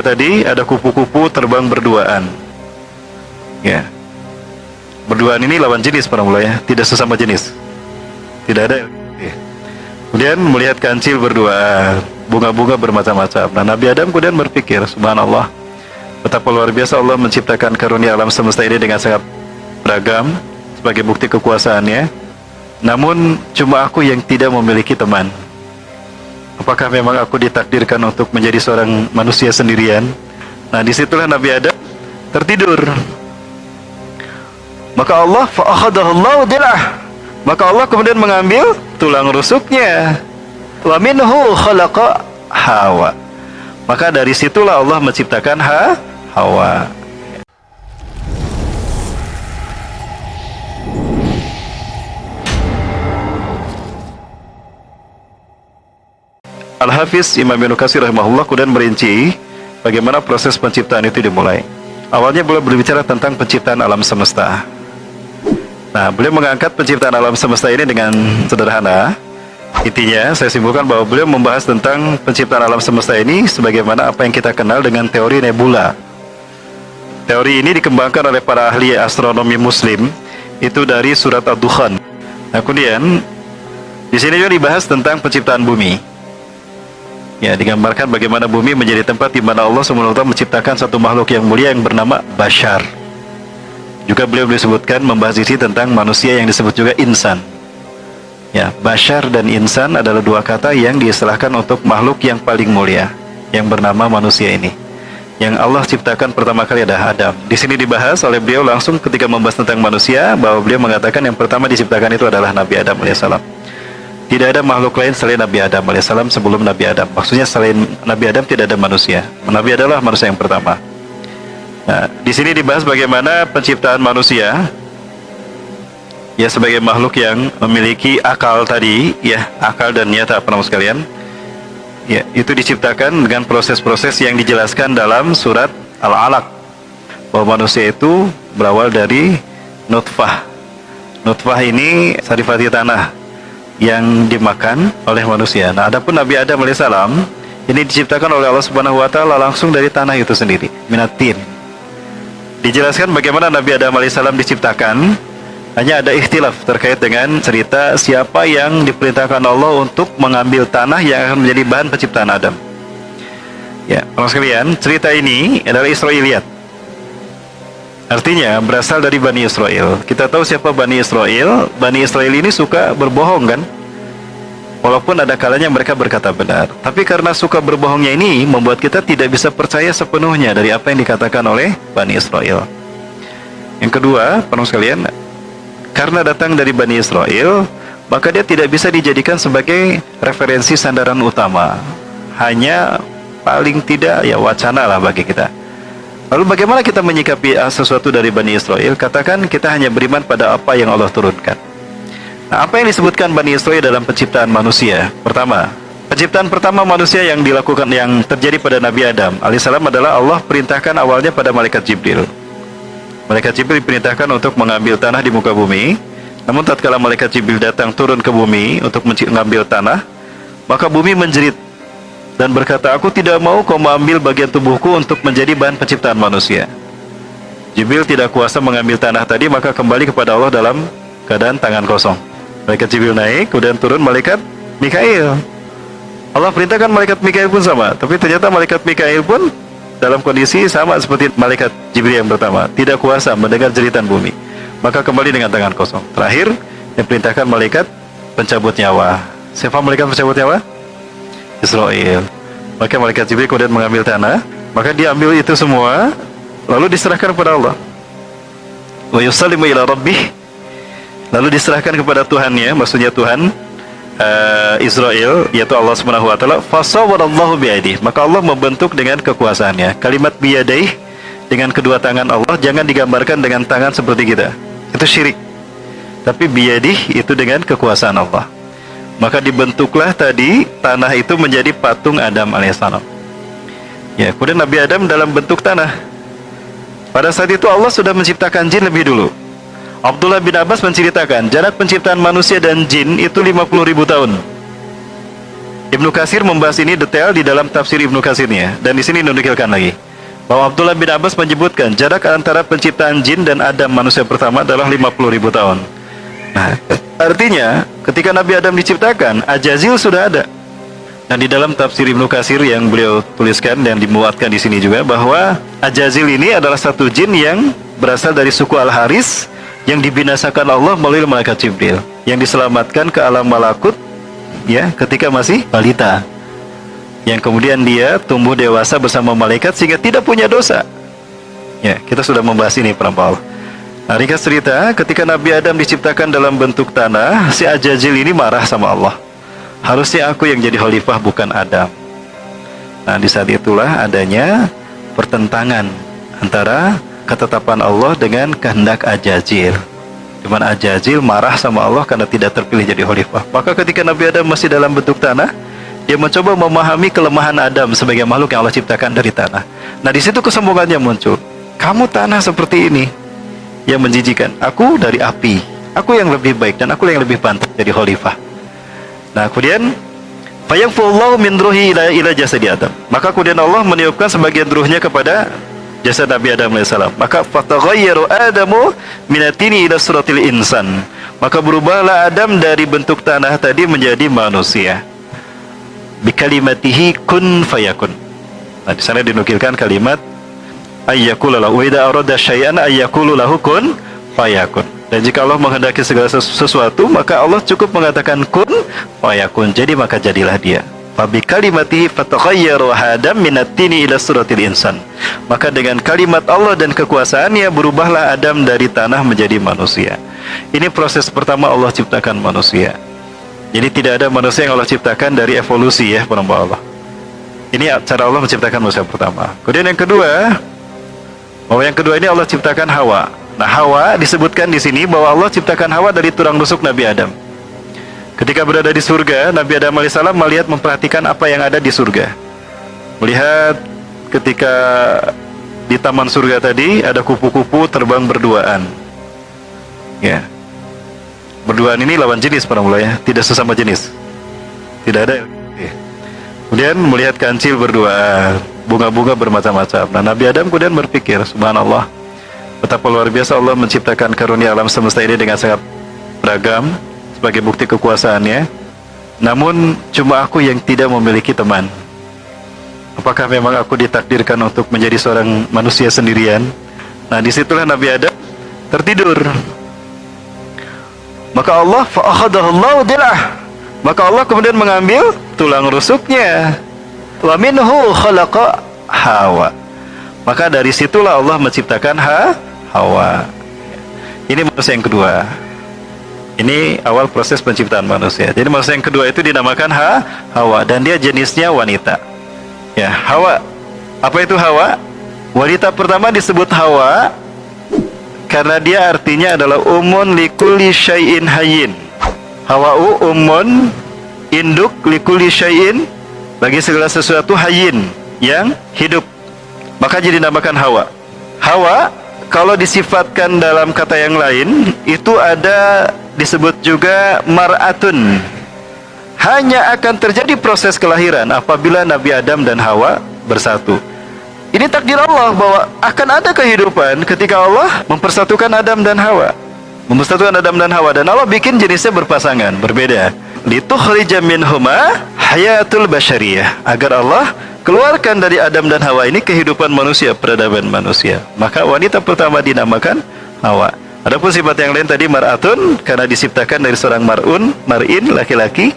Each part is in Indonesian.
Tadi ada kupu-kupu terbang berduaan. Ya. Berduaan ini lawan jenis para ulama ya, tidak sesama jenis. Tidak ada. Ya. Kemudian melihat kancil berduaan, bunga-bunga bermacam-macam. Nah, Nabi Adam kemudian berpikir, subhanallah, betapa luar biasa Allah menciptakan karunia alam semesta ini dengan sangat beragam sebagai bukti kekuasaannya. Namun cuma aku yang tidak memiliki teman. Apakah memang aku ditakdirkan untuk menjadi seorang manusia sendirian? Nah, disitulah Nabi Adam tertidur. Maka Allah fa'akhadahullahu dilah. Maka Allah kemudian mengambil tulang rusuknya. Wa minhu khalaqa Hawa. Maka dari situlah Allah menciptakan Hawa. Al-Hafiz Imam Ibnu Katsir rahimahullah kemudian merinci bagaimana proses penciptaan itu dimulai. Awalnya beliau berbicara tentang penciptaan alam semesta. Nah, beliau mengangkat penciptaan alam semesta ini dengan sederhana. Intinya, saya simpulkan bahwa beliau membahas tentang penciptaan alam semesta ini sebagaimana apa yang kita kenal dengan teori nebula. Teori ini dikembangkan oleh para ahli astronomi muslim, itu dari surat Ad-Dukhan. Nah, kemudian di sini juga dibahas tentang penciptaan bumi. Ya, digambarkan bagaimana bumi menjadi tempat di mana Allah SWT menciptakan satu makhluk yang mulia yang bernama Bashar. Juga beliau disebutkan membahas isi tentang manusia yang disebut juga insan. Ya, Bashar dan insan adalah dua kata yang diistilahkan untuk makhluk yang paling mulia yang bernama manusia ini. Yang Allah ciptakan pertama kali adalah Adam. Di sini dibahas oleh beliau langsung ketika membahas tentang manusia bahwa beliau mengatakan yang pertama diciptakan itu adalah Nabi Adam alaihissalam. Tidak ada makhluk lain selain Nabi Adam alaihissalam sebelum Nabi Adam. Maksudnya selain Nabi Adam tidak ada manusia. Nabi adalah manusia yang pertama. Nah, di sini dibahas bagaimana penciptaan manusia ya sebagai makhluk yang memiliki akal tadi, ya, akal dan nyata para sekalian. Ya, itu diciptakan dengan proses-proses yang dijelaskan dalam surat Al-Alaq bahwa manusia itu berawal dari nutfah. Nutfah ini sarifati tanah yang dimakan oleh manusia. Nah, adapun Nabi Adam alaihissalam ini diciptakan oleh Allah Subhanahu wa taala langsung dari tanah itu sendiri, minatin. Dijelaskan bagaimana Nabi Adam alaihissalam diciptakan, hanya ada ikhtilaf terkait dengan cerita siapa yang diperintahkan Allah untuk mengambil tanah yang akan menjadi bahan penciptaan Adam. Ya, teman sekalian, cerita ini adalah Israiliyat. Artinya berasal dari Bani Israel. Kita tahu siapa Bani Israel. Bani Israel ini suka berbohong kan? Walaupun ada kalanya mereka berkata benar. Tapi karena suka berbohongnya ini membuat kita tidak bisa percaya sepenuhnya dari apa yang dikatakan oleh Bani Israel. Yang kedua, teman sekalian, karena datang dari Bani Israel, maka dia tidak bisa dijadikan sebagai referensi sandaran utama. Hanya paling tidak ya wacana lah bagi kita. Lalu bagaimana kita menyikapi sesuatu dari Bani Israel? Katakan kita hanya beriman pada apa yang Allah turunkan. Nah, apa yang disebutkan Bani Israel dalam penciptaan manusia? Pertama, penciptaan pertama manusia yang dilakukan, yang terjadi pada Nabi Adam alaihissalam adalah Allah perintahkan awalnya pada malaikat Jibril. Malaikat Jibril diperintahkan untuk mengambil tanah di muka bumi. Namun tatkala malaikat Jibril datang turun ke bumi untuk mengambil tanah, maka bumi menjerit dan berkata, "Aku tidak mau kau mengambil bagian tubuhku untuk menjadi bahan penciptaan manusia." Jibril tidak kuasa mengambil tanah tadi, maka kembali kepada Allah dalam keadaan tangan kosong. Malaikat Jibril naik, kemudian turun malaikat Mikail. Allah perintahkan malaikat Mikail pun sama, tapi ternyata malaikat Mikail pun dalam kondisi sama seperti malaikat Jibril yang pertama, tidak kuasa mendengar jeritan bumi, maka kembali dengan tangan kosong. Terakhir, diperintahkan malaikat pencabut nyawa. Siapa malaikat pencabut nyawa? Israel. Maka malaikat Jibril kemudian mengambil tanah, maka dia ambil itu semua, lalu diserahkan kepada Allah. Wa yusallimu ila rabbih, lalu diserahkan kepada Tuhannya, maksudnya Tuhan Israel, yaitu Allah Subhanahu wa taala. Fasawwarallahu bi'aidih, maka Allah membentuk dengan kekuasaannya. Kalimat biyadaih, dengan kedua tangan Allah, jangan digambarkan dengan tangan seperti kita, itu syirik. Tapi biyadih itu dengan kekuasaan Allah. Maka dibentuklah tadi tanah itu menjadi patung Adam alaihissalam. Ya, kemudian Nabi Adam dalam bentuk tanah. Pada saat itu Allah sudah menciptakan jin lebih dulu. Abdullah bin Abbas menceritakan jarak penciptaan manusia dan jin itu 50.000 tahun. Ibnu Katsir membahas ini detail di dalam tafsir Ibnu Katsirnya, dan di sini dinukilkan lagi bahwa Abdullah bin Abbas menyebutkan jarak antara penciptaan jin dan Adam manusia pertama adalah 50.000 tahun. Nah, artinya ketika Nabi Adam diciptakan, Ajazil sudah ada. Dan di dalam tafsir Ibnu Katsir yang beliau tuliskan dan dimuatkan di sini juga bahwa Ajazil ini adalah satu jin yang berasal dari suku Al-Haris yang dibinasakan Allah melalui malaikat Jibril, yang diselamatkan ke alam malakut ya ketika masih balita, yang kemudian dia tumbuh dewasa bersama malaikat sehingga tidak punya dosa. Ya, kita sudah membahas ini para Allah. Nah, ringkas cerita, ketika Nabi Adam diciptakan dalam bentuk tanah, si Ajazil ini marah sama Allah. Harusnya aku yang jadi khalifah, bukan Adam. Nah, di saat itulah adanya pertentangan antara ketetapan Allah dengan kehendak Ajazil. Cuman Ajazil marah sama Allah karena tidak terpilih jadi khalifah. Maka ketika Nabi Adam masih dalam bentuk tanah, dia mencoba memahami kelemahan Adam sebagai makhluk yang Allah ciptakan dari tanah. Nah, di situ kesombongannya muncul. Kamu tanah seperti ini yang menjijikan. Aku dari api. Aku yang lebih baik dan aku yang lebih pantas jadi khalifah. Nah, kemudian fayaqfullahu min ruhi ila jasadi Adam. Maka kemudian Allah meniupkan sebagian ruhnya kepada jasad Nabi Adam alaihissalam. Maka fataghayyaru Adamu minatini ila suratil insan. Maka berubahlah Adam dari bentuk tanah tadi menjadi manusia. Bikalimatihi kun fayakun. Nah, di sana dinukilkan kalimat ayyakula lahu wa idza arada syai'an ayyakulu lahu kun fayakun. Dan jika Allah menghendaki segala sesuatu, maka Allah cukup mengatakan kun fayakun. Jadi maka jadilah dia. Fabi kalimatihi fataghayyaru Adam minat-tini ila suratil insan. Maka dengan kalimat Allah dan kekuasaannya berubahlah Adam dari tanah menjadi manusia. Ini proses pertama Allah ciptakan manusia. Jadi tidak ada manusia yang Allah ciptakan dari evolusi ya, para Allah. Ini cara Allah menciptakan manusia pertama. Kemudian yang kedua, bahwa yang kedua ini Allah ciptakan Hawa. Nah, Hawa disebutkan di sini bahwa Allah ciptakan Hawa dari tulang rusuk Nabi Adam. Ketika berada di surga, Nabi Adam alaihissalam melihat, memperhatikan apa yang ada di surga. Melihat ketika di taman surga tadi ada kupu-kupu terbang berduaan. Ya. Berduaan ini lawan jenis para ulama ya, tidak sesama jenis. Tidak ada. Kemudian melihat kancil berduaan, bunga-bunga bermacam-macam. Nah, Nabi Adam kemudian berpikir, subhanallah, betapa luar biasa Allah menciptakan karunia alam semesta ini dengan sangat beragam sebagai bukti kekuasaannya. Namun cuma aku yang tidak memiliki teman. Apakah memang aku ditakdirkan untuk menjadi seorang manusia sendirian? Nah, disitulah Nabi Adam tertidur. Maka Allah fa'akhadahullahu dilah. Maka Allah kemudian mengambil tulang rusuknya. Wa minhu khalaqa Hawa. Maka dari situlah Allah menciptakan Hawa. Ini manusia yang kedua. Ini awal proses penciptaan manusia. Jadi manusia yang kedua itu dinamakan Hawa, dan dia jenisnya wanita. Ya, Hawa. Apa itu Hawa? Wanita pertama disebut Hawa karena dia artinya adalah umun likulli syai'in hayyin. Hawa'u umun, induk likulli syai'in, bagi segala sesuatu hayyin, yang hidup. Maka jadi dinamakan Hawa. Hawa kalau disifatkan dalam kata yang lain itu ada disebut juga mar'atun. Hanya akan terjadi proses kelahiran apabila Nabi Adam dan Hawa bersatu. Ini takdir Allah bahwa akan ada kehidupan ketika Allah mempersatukan Adam dan Hawa. Mempersatukan Adam dan Hawa, dan Allah bikin jenisnya berpasangan, berbeda. Litukhrija minhuma hayatul basyariyah, agar Allah keluarkan dari Adam dan Hawa ini kehidupan manusia, peradaban manusia. Maka wanita pertama dinamakan Hawa. Adapun sifat yang lain tadi mar'atun karena diciptakan dari seorang mar'in laki-laki,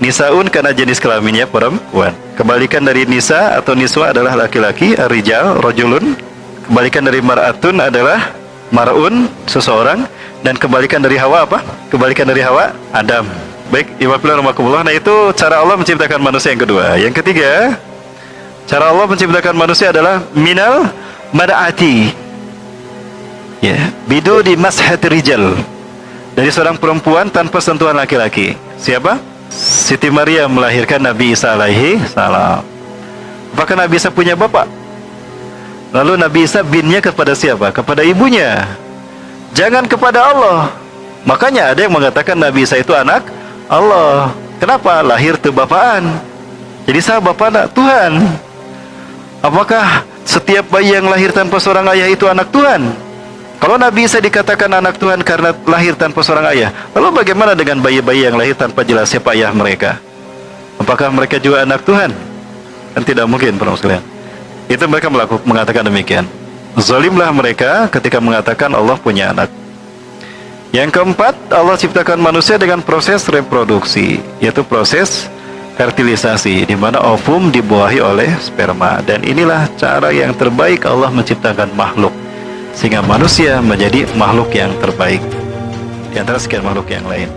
nisaun karena jenis kelaminnya perempuan. Kebalikan dari nisa atau niswa adalah laki-laki, ar-rijal rajulun. Kebalikan dari mar'atun adalah mar'un, seseorang. Dan kebalikan dari Hawa apa? Kebalikan dari Hawa Adam. Baik, Imabillah. Nah, itu cara Allah menciptakan manusia yang kedua. Yang ketiga, cara Allah menciptakan manusia adalah minal mar'ati, ya, bidu di mashati rijal, dari seorang perempuan tanpa sentuhan laki-laki. Siapa? Siti Maryam melahirkan Nabi Isa alaihi salam. Apakah Nabi Isa punya bapak? Lalu Nabi Isa binnya kepada siapa? Kepada ibunya, jangan kepada Allah. Makanya ada yang mengatakan Nabi Isa itu anak Allah. Kenapa? Lahir teu bapaan. Jadi sah bapana Tuhan. Apakah setiap bayi yang lahir tanpa seorang ayah itu anak Tuhan? Kalau Nabi Isa dikatakan anak Tuhan karena lahir tanpa seorang ayah, lalu bagaimana dengan bayi-bayi yang lahir tanpa jelas siapa ayah mereka? Apakah mereka juga anak Tuhan? Kan tidak mungkin, para sekalian. Itu mereka mengatakan demikian. Zalimlah mereka ketika mengatakan Allah punya anak. Yang keempat, Allah ciptakan manusia dengan proses reproduksi, yaitu proses fertilisasi, di mana ovum dibuahi oleh sperma. Dan inilah cara yang terbaik Allah menciptakan makhluk, sehingga manusia menjadi makhluk yang terbaik di antara sekian makhluk yang lain.